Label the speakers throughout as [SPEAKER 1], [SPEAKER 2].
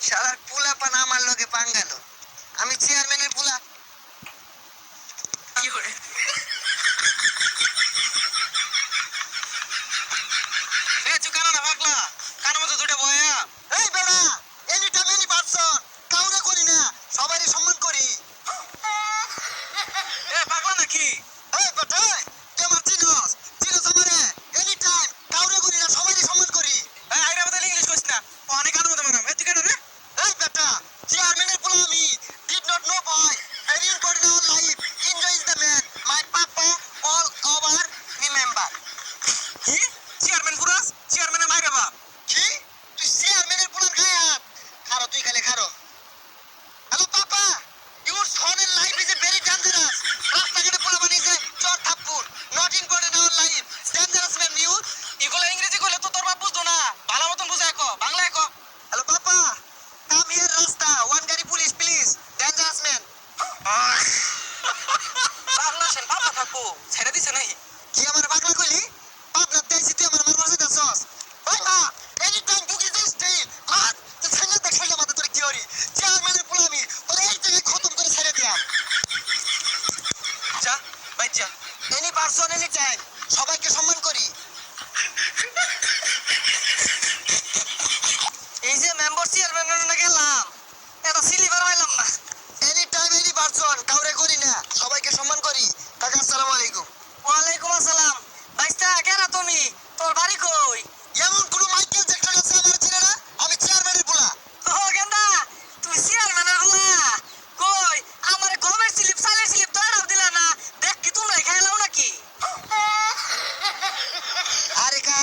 [SPEAKER 1] শালার পুলা পান আমার লগে পাঙ্গাল। আমি চেয়ারম্যানের পুলা। কি করে এ চুকানা না পাগলা, কার মতো দুটো বয়া। এই বেড়া, এনি টাইম এনি পারসন, কাউরে করি না, সবারই সম্মান করি। এ পাগলা নাকি? এই বেটা, তুই আমার চিনস, চিনস আমারে। এনি টাইম কাউরে করি না, সবারই সম্মান করি। এই আইরা বদলে ইংলিশ কইছ না, অনেক কার মতো মানাম। এ তুই কেন রে? এই বেটা, চেয়ারম্যানের পুলা আমি। Did not know boy, very important in our life. Enjoy is the man. My papa all over remember. কি? চেয়ারম্যান পুরাস? চেয়ারম্যানের মাইরে বাপ। কি? তুই চেয়ারম্যানের পুলার গায়ে হাত। খারো তুই খালি খারো। Hello papa, your son in life is a very dangerous. রাস্তাঘাটে পোলা বানিয়েছে চোর থাপ্পড়। Not important in our life. Dangerous man you. এগুলো ইংরেজি কইলে তো তোর বাপ বুঝতো না। ভালো মতন বুঝায় কো, বাংলায় কো। হ্যালো পাপা, come here রাস্তা, one গাড়ি পুলিশ প্লিজ। Dangerous man. পাগলা সেন পাগলা থাকবো, ছেড়ে দিছে নাই? কি আমার পাগলা কইলি? পাগলা দেইছি তুই আমার মারমার যাইতাছস। ওই না, এনি টাইম বুকি দিস স্টাইল। আর তুই ছেলে দেখলে মাথা তোর কি হরি? চেয়ারম্যানের পোলা আমি, তোর এই থেকে খতম করে ছেড়ে দিয়াম। যা, ভাই যা। এনি পারসন এনি টাইম, সবাইকে সম্মান করি। এই যে মেম্বার চেয়ারম্যানের না গেলাম, এটা সিলিভার হইলাম না। এনি টাইম এনি পারসন, কাউরে করি না, সবাইকে সম্মান করি। কাকা আসসালামু আলাইকুম। ওয়ালাইকুম আসসালাম। ভাইস্তা কেরা তুমি? তোর বাড়ি কই? এমন কোন মাইকেল জ্যাকসন আছে আমার চেনে না? আমি চেয়ারম্যানের পোলা। ও গেন্দা, তুমি চেয়ারম্যানের পোলা? কই আমার গমের স্লিপ সালের স্লিপ তো এরাও দিলা না। দেখ কি তোমরাই খাইলাও নাকি? আরে কা,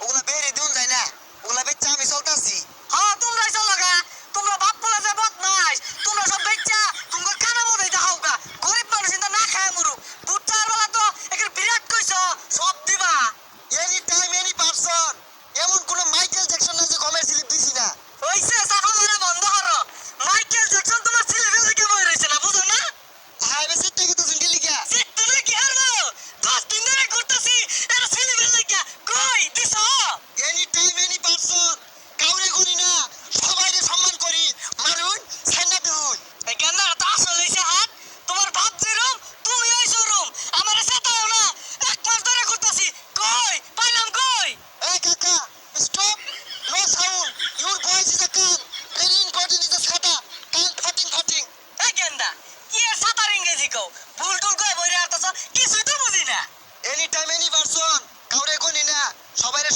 [SPEAKER 1] ওগুলা বেরে দিউন যায় না, ওগুলা বেচা আমি চলতাছি। হ্যাঁ তোমরাই চলো গা, তোমরা বাপ পোলা যে বদমাইশ, তোমরা সব বেচা তোমার কানা মধ্যে দেখাও গা। গরিব মানুষ ইন্দা না খায় মরুক। বুটটার বেলা তো একের বিরাট কইছ, সব দিবা। এনি টাইম এনি পারসন, এমন কোন মাইকেল জ্যাকসন না যে গমের স্লিপ দিছি না। হইছে সাফা মারা বন্ধ করো। মাইকেল জ্যাকসন তোমার স্লিপের দিকে বই রইছে না, বুঝো না? হ্যাঁ আমি সিটটা কিন্তু শুনতে লিখা। সিটটা নাকি আরো 10 দিন ধরে ঘুরতাছি, এটা স্লিপের লিখা। কই দিছ? এনি টাইম এনি পারসন, কাউরে করি না, সবাইকে সম্মান করি। মারুন ছান্না দুন। এই কেন তো আসলে এসে হাত, তোমার ভাব যেরম তুমি ওই শোরুম। আমারে সাতাও না, এক মাস ধরে ঘুরতাছি। কই পাইলাম কই? এই কাকা stop, no sound, your voice is a কান, ভেরি ইম্পর্টেন্ট ইজ আ সাটা, কান ফাটিং ফাটিং। এই কেনদা কি এর সাতার ইংরেজি কও? ভুল টুল কই বইরে আরতাছ, কিছুই তো বুঝি না। এনি টাইম এনি পারসন, কাউরে করি না, সবাইরে